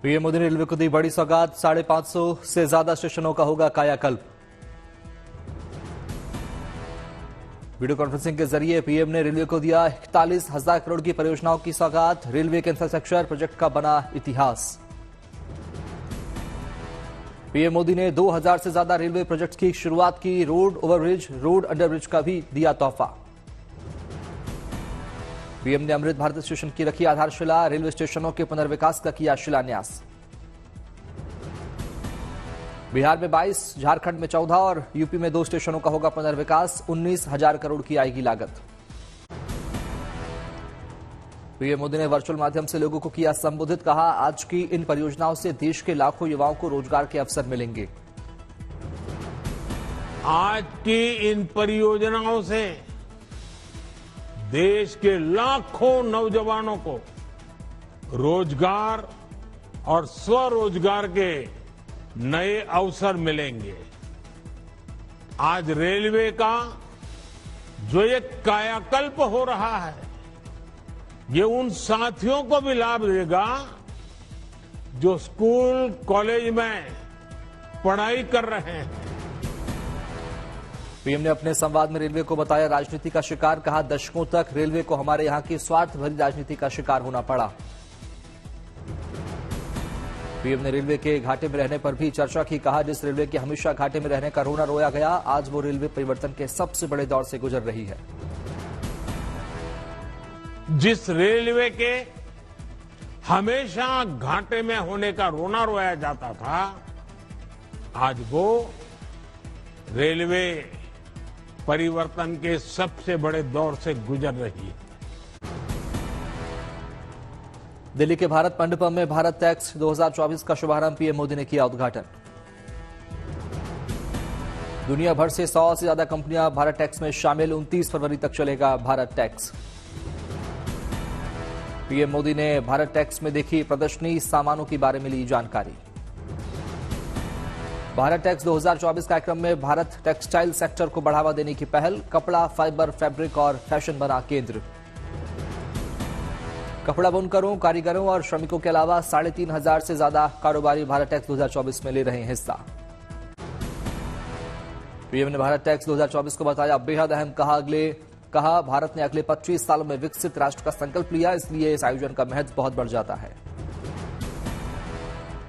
PM Modi ने railway को दी बड़ी सौगात, 550 से ज्यादा स्टेशनों का होगा कायाकल्प। वीडियो कॉन्फ्रेंसिंग के जरिए पीएम ने रेलवे को दिया 41,000 करोड़ की परियोजनाओं की सौगात। रेलवे के इंफ्रास्ट्रक्चर प्रोजेक्ट का बना इतिहास। पीएम मोदी ने 2000 से ज्यादा रेलवे प्रोजेक्ट की शुरुआत की। रोड ओवरब्रिज, रोड अंडरब्रिज का भी दिया तोहफा। पीएम ने अमृत भारत स्टेशन की रखी आधारशिला। रेलवे स्टेशनों के पुनर्विकास का किया शिलान्यास। बिहार में 22, झारखंड में 14 और यूपी में 2 स्टेशनों का होगा पुनर्विकास। 19,000 करोड़ की आएगी लागत। पीएम मोदी ने वर्चुअल माध्यम से लोगों को किया संबोधित। कहा, आज की इन परियोजनाओं से देश के लाखों युवाओं को रोजगार के अवसर मिलेंगे। आज की इन परियोजनाओं से देश के लाखों नौजवानों को रोजगार और स्वरोजगार के नए अवसर मिलेंगे। आज रेलवे का जो ये कायाकल्प हो रहा है, ये उन साथियों को भी लाभ देगा जो स्कूल कॉलेज में पढ़ाई कर रहे हैं। पीएम ने अपने संवाद में रेलवे को बताया राजनीति का शिकार। कहा, दशकों तक रेलवे को हमारे यहां की स्वार्थ भरी राजनीति का शिकार होना पड़ा। पीएम ने रेलवे के घाटे में रहने पर भी चर्चा की। कहा, जिस रेलवे के हमेशा घाटे में रहने का रोना रोया गया, आज वो रेलवे परिवर्तन के सबसे बड़े दौर से गुजर रही है। जिस रेलवे के हमेशा घाटे में होने का रोना रोया जाता था, आज वो रेलवे परिवर्तन के सबसे बड़े दौर से गुजर रही है। दिल्ली के भारत मंडपम में भारत टैक्स 2024 का शुभारंभ पीएम मोदी ने किया उद्घाटन। दुनिया भर से 100 से ज्यादा कंपनियां भारत टैक्स में शामिल। 29 फरवरी तक चलेगा भारत टैक्स। पीएम मोदी ने भारत टैक्स में देखी प्रदर्शनी, सामानों के बारे में ली जानकारी। भारत टैक्स 2024 कार्यक्रम में भारत टेक्सटाइल सेक्टर को बढ़ावा देने की पहल। कपड़ा, फाइबर, फैब्रिक और फैशन बना केंद्र। कपड़ा बुनकरों, कारीगरों और श्रमिकों के अलावा 3,500 से ज्यादा कारोबारी भारत टैक्स 2024 में ले रहे हैं हिस्सा। पीएम ने भारत टैक्स 2024 को बताया बेहद अहम। कहा, भारत ने अगले 25 सालों में विकसित राष्ट्र का संकल्प लिया, इसलिए इस आयोजन का महत्व बहुत बढ़ जाता है।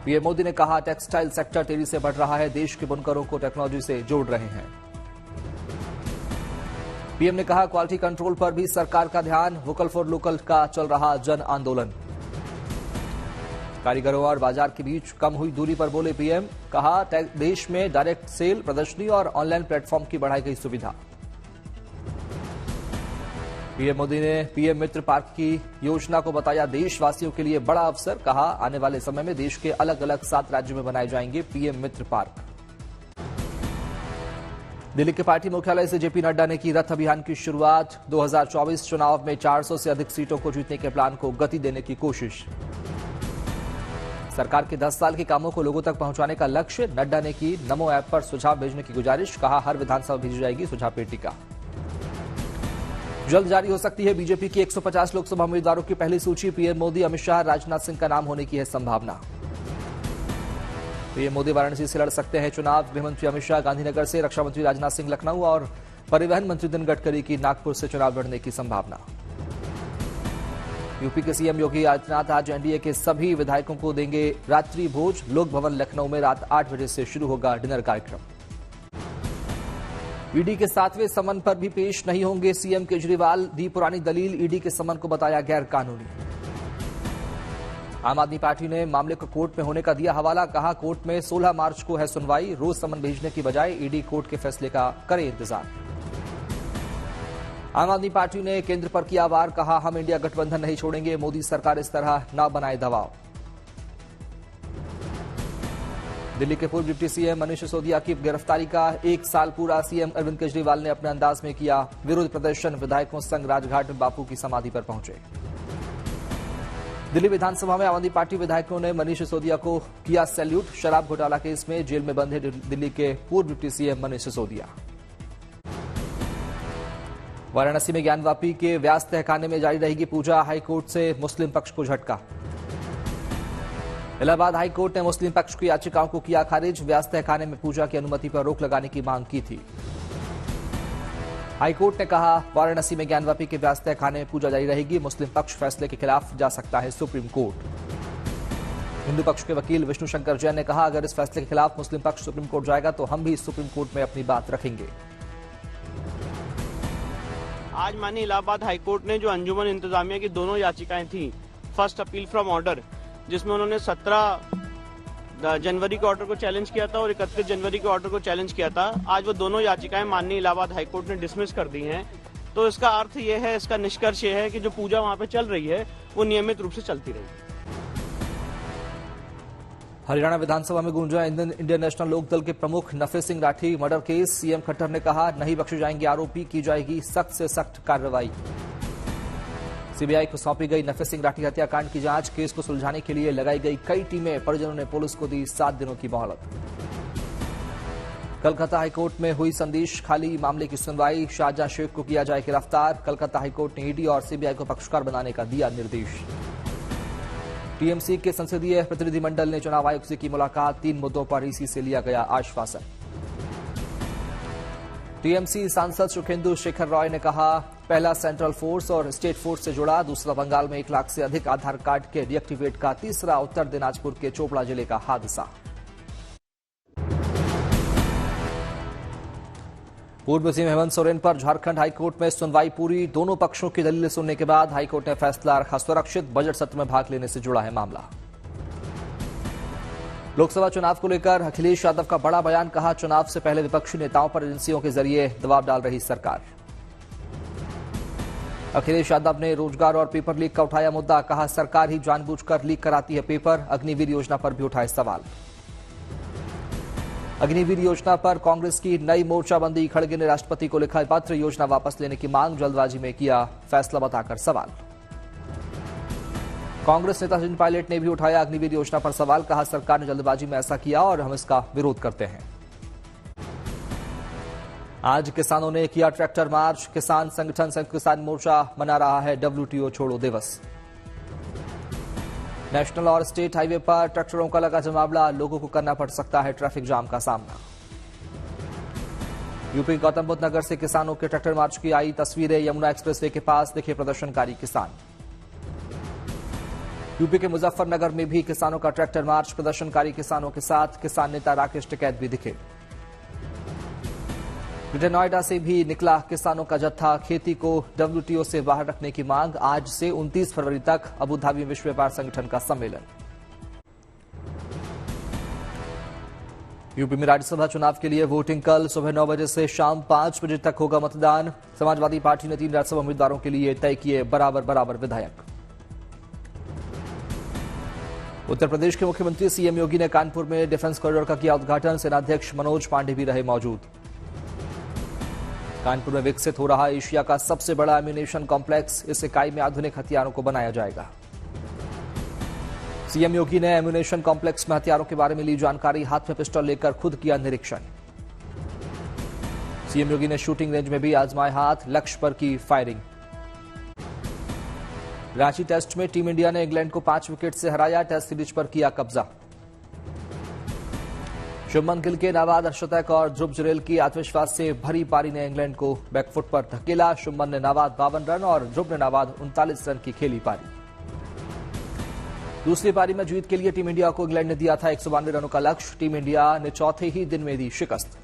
पीएम मोदी ने कहा, टेक्सटाइल सेक्टर तेजी से बढ़ रहा है, देश के बुनकरों को टेक्नोलॉजी से जोड़ रहे हैं। पीएम ने कहा, क्वालिटी कंट्रोल पर भी सरकार का ध्यान। वोकल फॉर लोकल का चल रहा जन आंदोलन। कारीगरों और बाजार के बीच कम हुई दूरी पर बोले पीएम। कहा, देश में डायरेक्ट सेल, प्रदर्शनी और ऑनलाइन प्लेटफॉर्म की बढ़ाई गई सुविधा। पीएम मोदी ने पीएम मित्र पार्क की योजना को बताया देशवासियों के लिए बड़ा अवसर। कहा, आने वाले समय में देश के अलग अलग 7 राज्यों में बनाए जाएंगे पीएम मित्र पार्क। दिल्ली के पार्टी मुख्यालय से जेपी नड्डा ने की रथ अभियान की शुरुआत। 2024 चुनाव में 400 से अधिक सीटों को जीतने के प्लान को गति देने की कोशिश। सरकार के 10 साल के कामों को लोगों तक पहुंचाने का लक्ष्य। नड्डा ने की नमो ऐप पर सुझाव भेजने की गुजारिश। कहा, हर विधानसभा भेजी जाएगी सुझाव पेटिका। जल्द जारी हो सकती है बीजेपी की 150 लोकसभा उम्मीदवारों की पहली सूची। पीएम मोदी, अमित शाह, राजनाथ सिंह का नाम होने की है संभावना। पीएम मोदी वाराणसी से लड़ सकते हैं चुनाव। गृहमंत्री अमित शाह गांधीनगर से, रक्षा मंत्री राजनाथ सिंह लखनऊ और परिवहन मंत्री नितिन गडकरी की नागपुर से चुनाव लड़ने की संभावना। यूपी के सीएम योगी आदित्यनाथ आज एनडीए के सभी विधायकों को देंगे रात्रि भोज। लोक भवन लखनऊ में रात 8 बजे से शुरू होगा डिनर कार्यक्रम। ईडी के 7वें समन पर भी पेश नहीं होंगे सीएम केजरीवाल। दी पुरानी दलील, ईडी के समन को बताया गैर कानूनी। आम आदमी पार्टी ने मामले को कोर्ट में होने का दिया हवाला। कहा, कोर्ट में 16 मार्च को है सुनवाई। रोज समन भेजने की बजाय ईडी कोर्ट के फैसले का करे इंतजार। आम आदमी पार्टी ने केंद्र पर किया वार। कहा, हम इंडिया गठबंधन नहीं छोड़ेंगे, मोदी सरकार इस तरह न बनाए दबाव। दिल्ली के पूर्व डिप्टी सीएम मनीष सिसोदिया की गिरफ्तारी का 1 साल पूरा। सीएम अरविंद केजरीवाल ने अपने अंदाज में किया विरोध प्रदर्शन। विधायकों संग राजघाट में बापू की समाधि पर पहुंचे। दिल्ली विधानसभा में आम आदमी पार्टी विधायकों ने मनीष सिसोदिया को किया सैल्यूट। शराब घोटाला केस में जेल में बंद है दिल्ली के पूर्व डिप्टी सीएम मनीष सिसोदिया। वाराणसी में ज्ञानवापी के व्यास तहखाने में जारी रहेगी पूजा। हाईकोर्ट से मुस्लिम पक्ष को झटका। इलाहाबाद हाई कोर्ट ने मुस्लिम पक्ष की याचिकाओं को किया खारिज। व्यास तहखाने में पूजा की अनुमति पर रोक लगाने की मांग की थी। हाई कोर्ट ने कहा वाराणसी में ज्ञानवापी के व्यास तहखाने में पूजा जारी रहेगी। मुस्लिम पक्ष फैसले के खिलाफ जा सकता है सुप्रीम कोर्ट। हिंदू पक्ष के वकील विष्णु शंकर जैन ने कहा अगर इस फैसले के खिलाफ मुस्लिम पक्ष सुप्रीम कोर्ट जाएगा तो हम भी सुप्रीम कोर्ट में अपनी बात रखेंगे। आज माननीय इलाहाबाद हाईकोर्ट ने जो अंजुमन इंतजामिया की दोनों याचिकाएं थी, फर्स्ट अपील फ्रॉम ऑर्डर जिसमें उन्होंने 17 जनवरी के ऑर्डर को चैलेंज किया था और 31 जनवरी के ऑर्डर को चैलेंज किया था, आज वो दोनों याचिकाएं माननीय इलाहाबाद हाईकोर्ट ने डिसमिस कर दी हैं। तो इसका अर्थ ये है, इसका निष्कर्ष ये है कि जो पूजा वहां पे चल रही है वो नियमित रूप से चलती रहेगी। हरियाणा विधानसभा में गूंजा इंडियन नेशनल लोकदल के प्रमुख Nafe Singh Rathi murder case. CM Khattar ने कहा नहीं बख्शे जाएंगे आरोपी, की जाएगी सख्त से सख्त कार्रवाई। सीबीआई को सौंपी गई नफे सिंह राठी हत्याकांड की जांच। केस को सुलझाने के लिए लगाई गई कई टीमें। परिजनों ने पुलिस को दी 7 दिनों की मोहलत। कलकत्ता हाईकोर्ट में हुई संदेश खाली मामले की सुनवाई। शाहजहां शेख को किया जाए गिरफ्तार। कलकत्ता हाईकोर्ट ने ईडी और सीबीआई को पक्षकार बनाने का दिया निर्देश। टीएमसी के संसदीय प्रतिनिधिमंडल ने चुनाव आयोग से की मुलाकात। 3 मुद्दों पर ईसी से लिया गया आश्वासन। टीएमसी सांसद सुखेंदु शेखर रॉय ने कहा पहला सेंट्रल फोर्स और स्टेट फोर्स से जुड़ा, दूसरा बंगाल में 1 लाख से अधिक आधार कार्ड के डीएक्टिवेट का, तीसरा उत्तर दिनाजपुर के चोपड़ा जिले का हादसा। पूर्व सीएम हेमंत सोरेन पर झारखंड हाईकोर्ट में सुनवाई पूरी। दोनों पक्षों की दलीलें सुनने के बाद हाईकोर्ट ने फैसला रखा सुरक्षित। बजट सत्र में भाग लेने से जुड़ा है मामला। लोकसभा चुनाव को लेकर अखिलेश यादव का बड़ा बयान। कहा चुनाव से पहले विपक्षी नेताओं पर एजेंसियों के जरिए दबाव डाल रही सरकार। अखिलेश यादव ने रोजगार और पेपर लीक का उठाया मुद्दा। कहा सरकार ही जानबूझकर लीक कराती है पेपर। अग्निवीर योजना पर भी उठाए सवाल। अग्निवीर योजना पर कांग्रेस की नई मोर्चाबंदी। खड़गे ने राष्ट्रपति को लिखा पत्र। योजना वापस लेने की मांग। जल्दबाजी में किया फैसला बताकर सवाल। कांग्रेस नेता सचिन पायलट ने भी उठाया अग्निवीर योजना पर सवाल। कहा सरकार ने जल्दबाजी में ऐसा किया और हम इसका विरोध करते हैं। आज किसानों ने किया ट्रैक्टर मार्च। किसान संगठन संयुक्त किसान मोर्चा मना रहा है WTO छोड़ो दिवस। नेशनल और स्टेट हाईवे पर ट्रैक्टरों का लगा जमावड़ा। लोगों को करना पड़ सकता है ट्रैफिक जाम का सामना। यूपी गौतम बुद्ध नगर से किसानों के ट्रैक्टर मार्च की आई तस्वीरें। यमुना एक्सप्रेसवे के पास दिखे प्रदर्शनकारी किसान। यूपी के मुजफ्फरनगर में भी किसानों का ट्रैक्टर मार्च। प्रदर्शनकारी किसानों के साथ किसान नेता राकेश टिकैत भी दिखे। ग्रेटर नोएडा से भी निकला किसानों का जत्था। खेती को WTO से बाहर रखने की मांग। आज से 29 फरवरी तक अबू धाबी विश्व व्यापार संगठन का सम्मेलन। यूपी में राज्यसभा चुनाव के लिए वोटिंग कल सुबह 9 बजे से शाम 5 बजे तक होगा मतदान। समाजवादी पार्टी ने 3 राज्यसभा उम्मीदवारों के लिए तय किए बराबर विधायक। उत्तर प्रदेश के मुख्यमंत्री सीएम योगी ने कानपुर में डिफेंस कॉरिडोर का किया उद्घाटन। सेनाध्यक्ष मनोज पांडे भी रहे मौजूद। कानपुर में विकसित हो रहा एशिया का सबसे बड़ा एम्यूनेशन कॉम्प्लेक्स। इस इकाई में आधुनिक हथियारों को बनाया जाएगा। सीएम योगी ने एम्यूनेशन कॉम्प्लेक्स में हथियारों के बारे में ली जानकारी। हाथ में पिस्टल लेकर खुद किया निरीक्षण। सीएम योगी ने शूटिंग रेंज में भी आजमाए हाथ। लक्ष्य पर की फायरिंग। रांची टेस्ट में टीम इंडिया ने इंग्लैंड को 5 विकेट से हराया। टेस्ट सीरीज पर किया कब्जा। शुभमन गिल के नाबाद अर्धशतक और ध्रुव जुरेल की आत्मविश्वास से भरी पारी ने इंग्लैंड को बैकफुट पर धकेला। शुभमन ने नाबाद 52 रन और ध्रुव ने नाबाद 39 रन की खेली पारी। दूसरी पारी में जीत के लिए टीम इंडिया को इंग्लैंड ने दिया था 192 रनों का लक्ष्य। टीम इंडिया ने चौथे ही दिन में दी शिकस्त।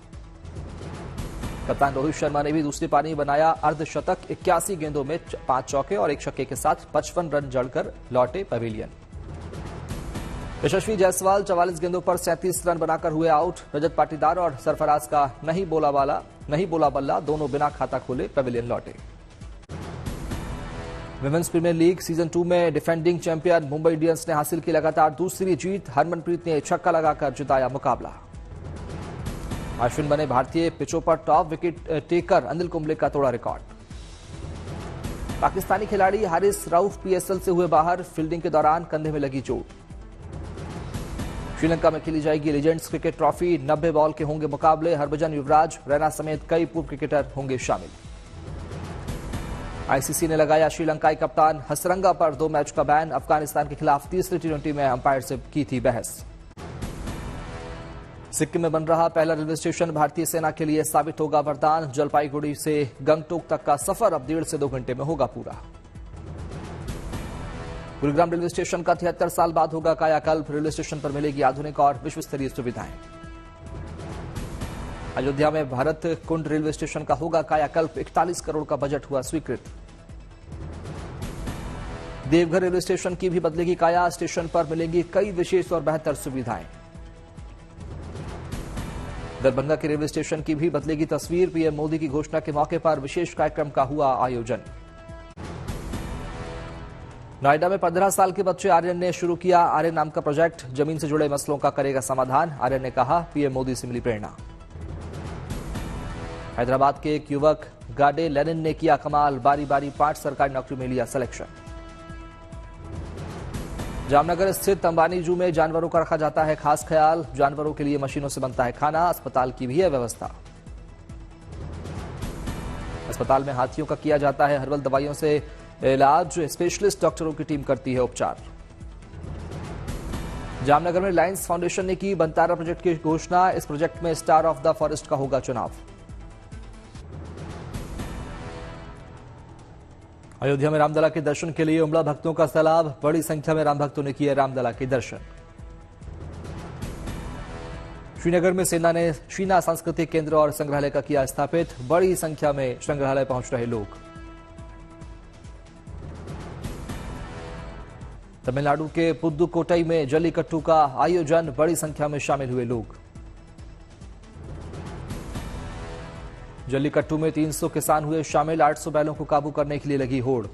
कप्तान रोहित शर्मा ने भी दूसरी पारी में बनाया अर्धशतक। 81 गेंदों में 5 चौके और 1 छक्के के साथ 55 रन जड़कर लौटे पवेलियन। यशस्वी जायसवाल 44 गेंदों पर 37 रन बनाकर हुए आउट। रजत पाटीदार और सरफराज का नहीं बोला बल्ला दोनों बिना खाता खोले पवेलियन लौटे। विमेंस प्रीमियर लीग सीजन 2 में डिफेंडिंग चैंपियन मुंबई इंडियंस ने हासिल की लगातार दूसरी जीत। हरमनप्रीत ने छक्का लगाकर जिताया मुकाबला। अश्विन बने भारतीय पिचों पर top wicket taker. Anil Kumble का तोड़ा रिकॉर्ड। पाकिस्तानी खिलाड़ी हारिस रऊफ PSL से हुए बाहर। फील्डिंग के दौरान कंधे में लगी चोट। श्रीलंका में खेली जाएगी लीजेंड्स क्रिकेट ट्रॉफी। 90 बॉल के होंगे मुकाबले। हरभजन, युवराज, रैना समेत कई पूर्व क्रिकेटर होंगे शामिल। आईसीसी ने लगाया श्रीलंकाई कप्तान हसरंगा पर 2 मैच का बैन। अफगानिस्तान के खिलाफ तीसरी टी20 में अंपायर से की थी बहस। सिक्किम में बन रहा पहला रेलवे स्टेशन भारतीय सेना के लिए साबित होगा वरदान। जलपाईगुड़ी से गंगटोक तक का सफर अब 1.5 से 2 घंटे में होगा पूरा। गुरुग्राम रेलवे स्टेशन का 73 साल बाद होगा कायाकल्प। रेलवे स्टेशन पर मिलेगी आधुनिक और विश्वस्तरीय सुविधाएं। अयोध्या में भरत कुंड रेलवे स्टेशन का होगा कायाकल्प। 41 करोड़ का बजट हुआ स्वीकृत। देवघर रेलवे स्टेशन की भी बदलेगी काया। स्टेशन पर मिलेंगी कई विशेष और बेहतर सुविधाएं। दरभंगा के रेलवे स्टेशन की भी बदलेगी तस्वीर। पीएम मोदी की घोषणा के मौके पर विशेष कार्यक्रम का हुआ आयोजन। नोएडा में 15 साल के बच्चे आर्यन ने शुरू किया आर्यन नाम का प्रोजेक्ट। जमीन से जुड़े मसलों का करेगा समाधान। आर्यन ने कहा, पीएम मोदी से मिली प्रेरणा। हैदराबाद के एक युवक गाडे लेनिन ने किया कमाल। बारी बारी 5 सरकारी नौकरी में लिया सिलेक्शन। जामनगर स्थित अंबानी जू में जानवरों का रखा जाता है खास ख्याल। जानवरों के लिए मशीनों से बनता है खाना। अस्पताल की भी है व्यवस्था। अस्पताल में हाथियों का किया जाता है हर्बल दवाइयों से इलाज। स्पेशलिस्ट डॉक्टरों की टीम करती है उपचार। जामनगर में रिलायंस फाउंडेशन ने की बनतारा प्रोजेक्ट की घोषणा। इस प्रोजेक्ट में स्टार ऑफ द फॉरेस्ट का होगा चुनाव। अयोध्या में रामलला के दर्शन के लिए उमड़ा भक्तों का सैलाब। बड़ी संख्या में राम भक्तों ने किए रामलला के दर्शन। श्रीनगर में सेना ने शीना सांस्कृतिक केंद्र और संग्रहालय का किया स्थापित। बड़ी संख्या में संग्रहालय पहुंच रहे लोग। तमिलनाडु के पुदुकोट्टई में जल्लीकट्टू का आयोजन। बड़ी संख्या में शामिल हुए लोग। जल्लीकट्टू में 300 किसान हुए शामिल। 800 बैलों को काबू करने के लिए लगी होड़।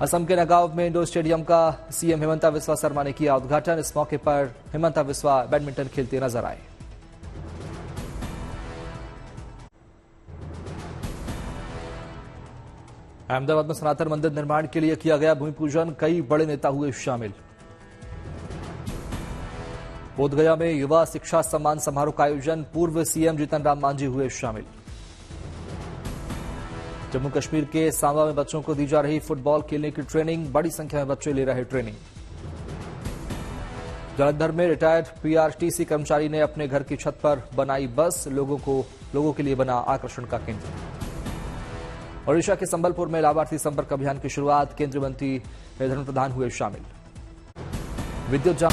असम के नगांव में इंडोर स्टेडियम का सीएम हिमंता बिस्वा शर्मा ने किया उद्घाटन। इस मौके पर हिमंता बिस्वा बैडमिंटन खेलते नजर आए। अहमदाबाद में सनातन मंदिर निर्माण के लिए किया गया भूमि पूजन। कई बड़े नेता हुए शामिल। बोधगया में युवा शिक्षा सम्मान समारोह का आयोजन। पूर्व सीएम जीतन राम मांझी हुए शामिल। जम्मू कश्मीर के सांबा में बच्चों को दी जा रही फुटबॉल खेलने की ट्रेनिंग। बड़ी संख्या में बच्चे ले रहे ट्रेनिंग। जालंधर में रिटायर्ड पीआरटीसी कर्मचारी ने अपने घर की छत पर बनाई बस। लोगों के लिए बना आकर्षण का केंद्र। ओडिशा के संबलपुर में लाभार्थी संपर्क अभियान की शुरुआत। केंद्रीय मंत्री धर्मेंद्र प्रधान हुए शामिल। विद्युत जाम